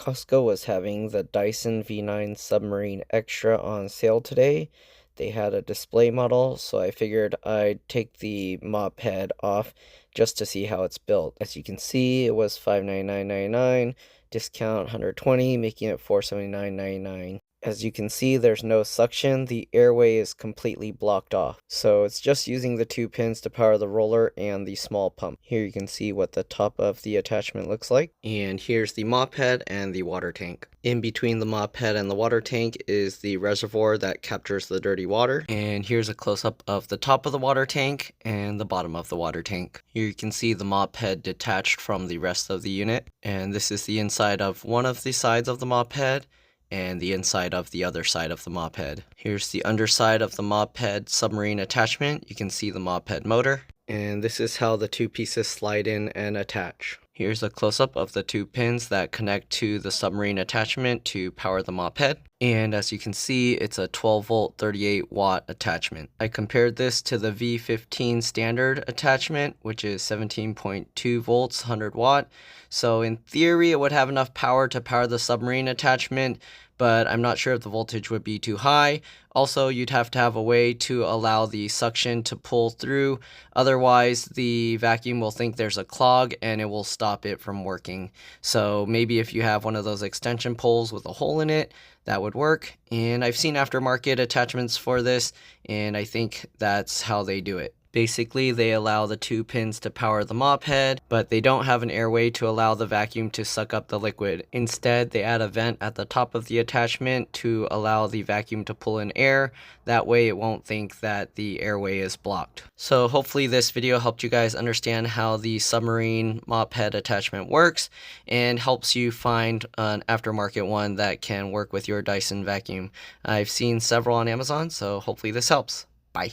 Costco was having the Dyson V9 Submarine Extra on sale today. They had a display model, so I figured I'd take the mop head off just to see how it's built. As you can see, it was $599.99, discount $120, making it $479.99. As you can see, there's no suction. The airway is completely blocked off. So it's just using the two pins to power the roller and the small pump. Here you can see what the top of the attachment looks like. And here's the mop head and the water tank. In between the mop head and the water tank is the reservoir that captures the dirty water. And here's a close-up of the top of the water tank and the bottom of the water tank. Here you can see the mop head detached from the rest of the unit. And this is the inside of one of the sides of the mop head and the inside of the other side of the mop head. Here's the underside of the mop head submarine attachment. You can see the mop head motor. And this is how the two pieces slide in and attach. Here's a close-up of the two pins that connect to the submarine attachment to power the mop head. And as you can see, it's a 12 volt 38 watt attachment. I compared this to the V15 standard attachment, which is 17.2 volts 100 watt. So in theory, it would have enough power to power the submarine attachment, but I'm not sure if the voltage would be too high. Also, you'd have to have a way to allow the suction to pull through. Otherwise, the vacuum will think there's a clog and it will stop it from working. So maybe if you have one of those extension poles with a hole in it, that would work. And I've seen aftermarket attachments for this, and I think that's how they do it. Basically, they allow the two pins to power the mop head, but they don't have an airway to allow the vacuum to suck up the liquid. Instead, they add a vent at the top of the attachment to allow the vacuum to pull in air. That way it won't think that the airway is blocked. So hopefully this video helped you guys understand how the submarine mop head attachment works and helps you find an aftermarket one that can work with your Dyson vacuum. I've seen several on Amazon, so hopefully this helps. Bye.